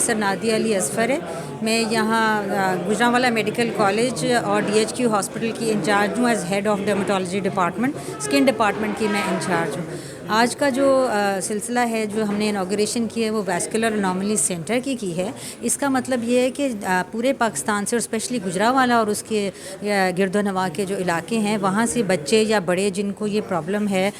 Professor Nadia Ali असफ़र है। मैं यहाँ गुजरांवाला मेडिकल कॉलेज और DHQ हॉस्पिटल की इंचार्ज हूँ as head of dermatology department, skin department की मैं इंचार्ज हूँ। आज का जो सिलसिला है जो हमने इनाग्रेशन की है वो वैस्कुलर अनोमली सेंटर की है। इसका मतलब ये है कि पूरे पाकिस्तान से और स्पेशली गुजरांवाला और उसके गिरदोनवा के जो इलाके हैं वहाँ से बच्चे या बड़े जिनको ये प्रॉब्लम है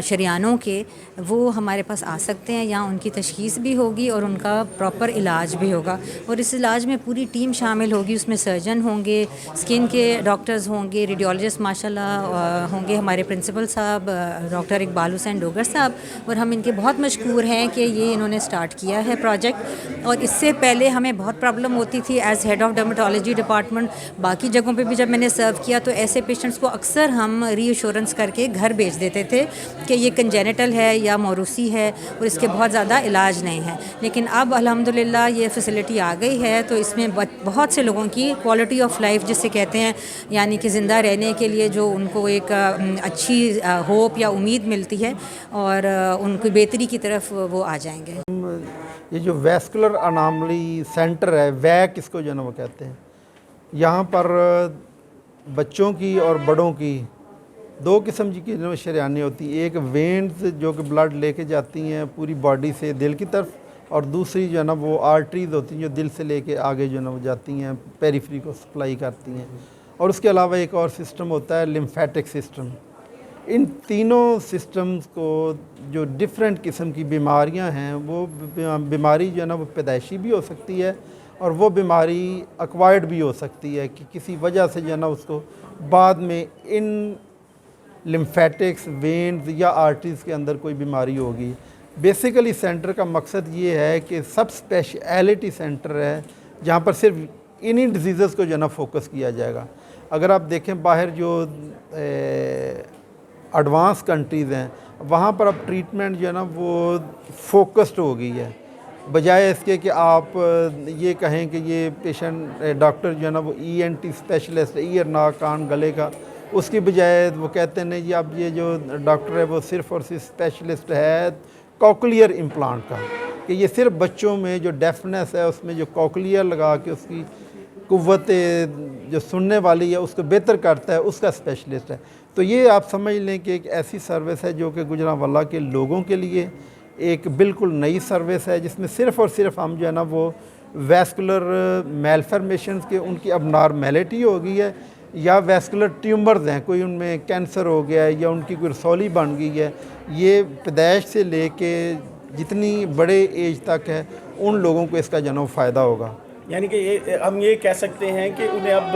शरियानों के, वो हमारे पास आ सकते हैं। यहाँ उनकी तशख़ीस भी होगी और उनका प्रॉपर इलाज भी होगा और इस इलाज में पूरी टीम शामिल होगी। उसमें सर्जन होंगे, स्किन के डॉक्टर्स होंगे, रेडियोलॉजिस्ट माशाल्लाह होंगे, हमारे प्रिंसिपल साहब डॉक्टर इकबाल हुसैन डोगर साहब, और हम इनके बहुत मशकूर हैं कि ये इन्होंने स्टार्ट किया है प्रोजेक्ट। और इससे पहले हमें बहुत प्रॉब्लम होती थी as head of dermatology department, बाकी जगहों पे भी जब मैंने सर्व किया तो ऐसे पेशेंट्स को अक्सर हम रीअश्योरेंस करके घर भेज देते थे कि ये कंजेनिटल है या मौरूसी है और इसके बहुत ज़्यादा इलाज नहीं है। लेकिन अब अल्हम्दुलिल्लाह ये फैसिलिटी आ गई है तो इसमें बहुत से लोगों की क्वालिटी ऑफ लाइफ जिसे कहते हैं, यानी कि ज़िंदा रहने के लिए जो उनको एक अच्छी होप या उम्मीद मिलती है और उनकी बेहतरी की तरफ वो आ जाएंगे। ये जो वैस्कुलर अनोमली सेंटर है, वैक इसको जो है ना वो कहते हैं, यहाँ पर बच्चों की और बड़ों की दो किस्म की शरियानी होती है। एक वेन्स जो कि ब्लड लेके जाती हैं पूरी बॉडी से दिल की तरफ, और दूसरी जो है ना वो आर्टरीज होती हैं जो दिल से लेके आगे जो है ना वो जाती हैं, पेरिफेरी को सप्लाई करती हैं। और उसके अलावा एक और सिस्टम होता है लिम्फेटिक सिस्टम। इन तीनों सिस्टम्स को जो डिफरेंट किस्म की बीमारियां हैं, वो बीमारी जो है ना वो पैदाइशी भी हो सकती है और वो बीमारी एक्वायर्ड भी हो सकती है कि किसी वजह से जो है ना उसको बाद में इन लिम्फेटिक्स, वेन्स या आर्टरीज के अंदर कोई बीमारी होगी। बेसिकली सेंटर का मकसद ये है कि सब स्पेशलिटी सेंटर है जहाँ पर सिर्फ इन्हीं डिजीज़ को जो है ना फोकस किया जाएगा। अगर आप देखें बाहर जो एडवांस कंट्रीज़ हैं वहाँ पर अब ट्रीटमेंट जो है ना वो फोकस्ड हो गई है, बजाय इसके कि आप ये कहें कि ये पेशेंट डॉक्टर जो है ना वो ENT स्पेशलिस्ट, ईयर नाक कान गले का, उसकी बजाय वो कहते हैं नहीं जी अब ये जो डॉक्टर है वो सिर्फ और सिर्फ स्पेशलिस्ट है कॉकलियर इम्प्लांट का, कि ये सिर्फ बच्चों में जो डेफनेस है उसमें जो कॉकलियर लगा के उसकी कुव्वत जो सुनने वाली है उसको बेहतर करता है, उसका स्पेशलिस्ट है। तो ये आप समझ लें कि एक ऐसी सर्विस है जो कि गुजरांवाला के लोगों के लिए एक बिल्कुल नई सर्विस है, जिसमें सिर्फ़ और सिर्फ हम जो है ना वो वैस्कुलर मेलफॉर्मेशंस के उनकी अब नॉर्मेलिटी हो गई है या वैस्कुलर ट्यूमर्स हैं, कोई उनमें कैंसर हो गया है या उनकी कोई रसौली बन गई है, ये पैदाइश से लेके जितनी बड़े एज तक है उन लोगों को इसका जो फ़ायदा होगा। यानी कि हम ये कह सकते हैं कि उन्हें अब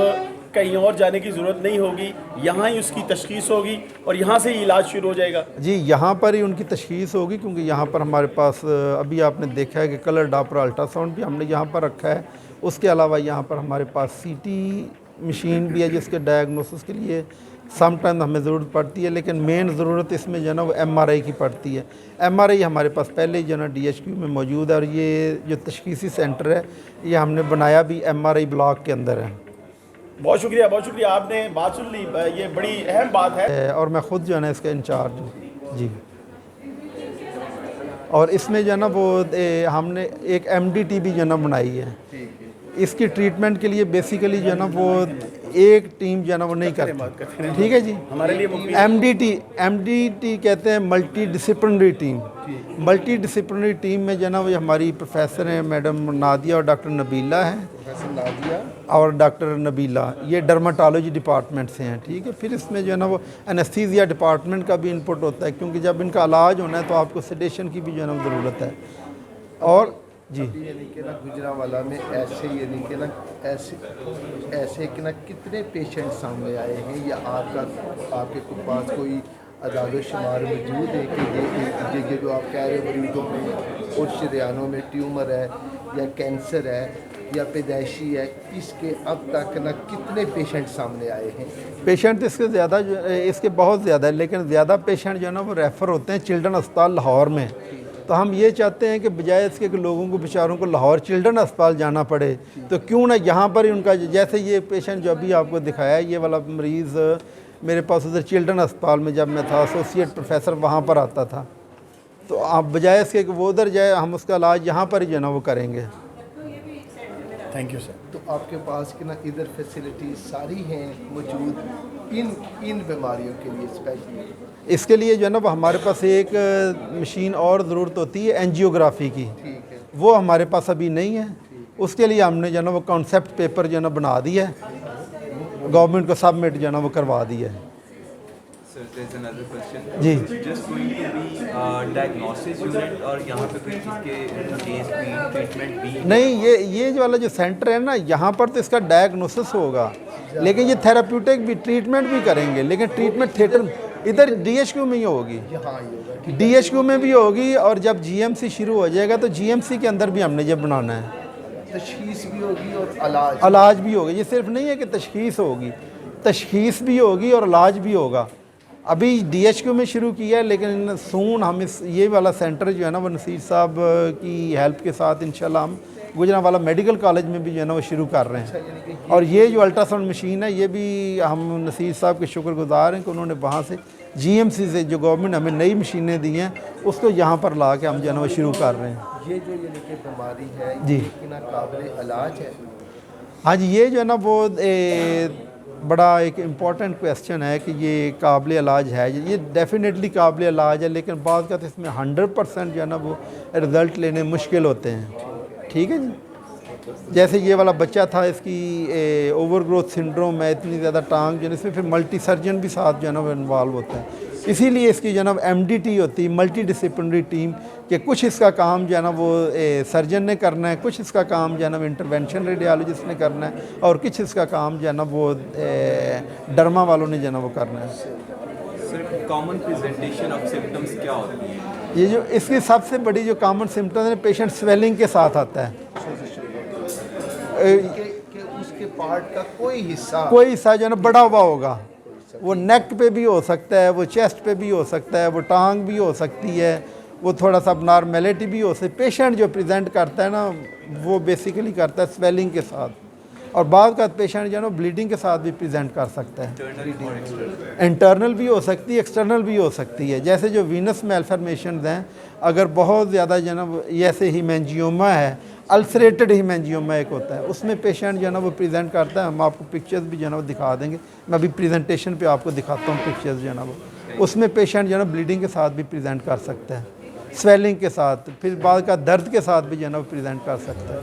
कहीं और जाने की ज़रूरत नहीं होगी, यहाँ ही उसकी तशख़ीस होगी और यहाँ से ही इलाज शुरू हो जाएगा। जी, यहाँ पर ही उनकी तशख़ीस होगी, क्योंकि यहाँ पर हमारे पास अभी आपने देखा है कि कलर डॉपलर अल्ट्रासाउंड भी हमने यहाँ पर रखा है। उसके अलावा यहाँ पर हमारे पास CT मशीन भी है जिसके डायग्नोसिस के लिए समटाइम हमें ज़रूरत पड़ती है, लेकिन मेन ज़रूरत इसमें जो है ना वो MRI की पड़ती है। MRI हमारे पास पहले जो है ना DHQ में मौजूद है और ये जो तशख़ीसी सेंटर है ये हमने बनाया भी MRI ब्लॉक के अंदर है। बहुत शुक्रिया, बहुत शुक्रिया, आपने बात सुन ली, ये बड़ी अहम बात है और मैं ख़ुद जो है ना इसका इंचार्ज हूँ जी। और इसमें जो है ना वो हमने एक MDT भी जो है ना बनाई है। इसकी ट्रीटमेंट के लिए बेसिकली जो है ना वो एक टीम जो है ना वो नहीं करती, ठीक है जी। हमारे लिए MDT कहते हैं multi disciplinary team. Multi disciplinary team में जो है ना वो हमारी प्रोफेसर हैं मैडम नादिया और डॉक्टर नबीला हैं, प्रोफेसर नादिया और डॉक्टर नबीला, ये डर्मेटोलॉजी डिपार्टमेंट से हैं, ठीक है। फिर इसमें जो है ना वो एनेस्थीसिया डिपार्टमेंट का भी इनपुट होता है, क्योंकि जब इनका इलाज होना है तो आपको सेडेशन की भी जो है ना ज़रूरत है। और जी यानी कि ना गुजरांवाला में ऐसे यानी कि ना ऐसे कि ना कितने पेशेंट सामने आए हैं या आपके पास कोई अदाद शुमार मौजूद है कि ये जो आप कह रहे हो मरीजों में और शरियानों में ट्यूमर है या कैंसर है या पैदाइशी है, इसके अब तक ना कितने पेशेंट सामने आए हैं? पेशेंट इसके बहुत ज़्यादा है, लेकिन ज़्यादा पेशेंट जो है ना वो रेफ़र होते हैं चिल्ड्रन अस्पताल लाहौर में। तो हम ये चाहते हैं कि बजाय इसके कि लोगों को बेचारों को लाहौर चिल्ड्रन अस्पताल जाना पड़े, तो क्यों ना यहाँ पर ही उनका, जैसे ये पेशेंट जो अभी आपको दिखाया है, ये वाला मरीज़ मेरे पास उधर चिल्ड्रन अस्पताल में जब मैं था एसोसिएट प्रोफेसर वहाँ पर आता था, तो आप बजाय इसके कि वो उधर जाए हम उसका इलाज यहाँ पर ही जो है ना वो करेंगे। Thank you sir. तो आपके पास कि ना इधर फैसिलिटीज सारी हैं मौजूद इन बीमारियों के लिए स्पेशली? इसके लिए जो है ना वो हमारे पास एक मशीन और ज़रूरत होती है एंजियोग्राफी की, ठीक है। वो हमारे पास अभी नहीं है। उसके लिए हमने जो है ना वो कॉन्सेप्ट पेपर जो है ना बना दिया है, गवर्नमेंट को सबमिट जो है ना वो करवा दिया है। Sir, there's another question. Ji. Just going to be diagnosis unit और यहाँ पे कोई चीज़ के केस भी ट्रीटमेंट भी नहीं, ये जो वाला जो सेंटर है ना, यहाँ पर तो इसका डायग्नोसिस होगा, लेकिन ये थेराप्यूटिक भी ट्रीटमेंट भी करेंगे, लेकिन ट्रीटमेंट थिएटर इधर DHQ में ही होगी। यहाँ ही होगा। DHQ में भी होगी, और जब GMC शुरू हो जाएगा तो GMC के अंदर भी हमने ये बनाना है। तशखीस भी होगी और इलाज भी होगा। ये सिर्फ नहीं है कि तशखीस होगी, तशखीस भी होगी और इलाज भी होगा। अभी DHQ में शुरू किया है, लेकिन सून हम ये वाला सेंटर जो है ना वो नसीर साहब की हेल्प के साथ इंशाल्लाह हम गुजरांवाला मेडिकल कॉलेज में भी जो है ना वो शुरू कर रहे हैं। और ये जो अल्ट्रासाउंड मशीन है, ये भी हम नसीर साहब के शुक्रगुजार हैं कि उन्होंने वहाँ से GMC से जो गवर्नमेंट हमें नई मशीनें दी हैं उसको यहाँ पर ला के हम जो है ना वो शुरू कर रहे हैं। ये जो यानी कि बीमारी है जी। ये कि ना काबिल इलाज है? हाँ जी, ये जो है ना वो बड़ा एक इम्पॉर्टेंट क्वेश्चन है कि ये काबिल इलाज है। ये डेफिनेटली काबिल इलाज है, लेकिन बाद का तो इसमें 100% जो है ना वो रिज़ल्ट लेने मुश्किल होते हैं। ठीक है जी। जैसे ये वाला बच्चा था, इसकी ओवरग्रोथ सिंड्रोम है, इतनी ज़्यादा टांग जो है, इसमें फिर मल्टी सर्जन भी साथ जो है ना वो इन्वॉल्व होता है। इसीलिए इसकी जो है ना MDT होती है, मल्टी डिसिप्लिनरी टीम, कि कुछ इसका काम जो है ना वो सर्जन ने करना है, कुछ इसका काम जो है ना वो इंटरवेंशन रेडियोलॉजिस्ट ने करना है, और कुछ इसका काम जो है ना वो डर्मा वालों ने जो है ना वो करना है। Sir common presentation of symptoms क्या होती है? ये जो इसकी सबसे बड़ी जो कॉमन सिम्टम्स है, पेशेंट स्वेलिंग के साथ आता है। कि उसके पार्ट का कोई हिस्सा जो है ना बड़ा हुआ होगा, वो नेक पे भी हो सकता है, वो चेस्ट पे भी हो सकता है, वो टांग भी हो सकती है, वो थोड़ा सा नॉर्मेलिटी भी हो सकती है। पेशेंट जो प्रेजेंट करता है ना वो बेसिकली करता है स्वेलिंग के साथ, और बाद का पेशेंट जो है ना ब्लीडिंग के साथ भी प्रेजेंट कर सकता है। इंटरनल भी हो सकती है, एक्सटर्नल भी हो सकती है। जैसे जो वीनस मेलफॉर्मेशन हैं, अगर बहुत ज़्यादा जो है ना जैसे हीमेंजियोमा है, अल्सरेटेड हीमेंजियोमा एक होता है, उसमें पेशेंट जो है ना वो प्रेजेंट करता है। हम आपको पिक्चर्स भी जो है ना वो दिखा देंगे, मैं अभी प्रेजेंटेशन पे आपको दिखाता हूँ पिक्चर्स जो है ना वो। उसमें पेशेंट जो है ना ब्लीडिंग के साथ भी प्रेजेंट कर सकता है, स्वेलिंग के साथ, फिर बाद का दर्द के साथ भी जो है ना वो प्रेजेंट कर सकता है।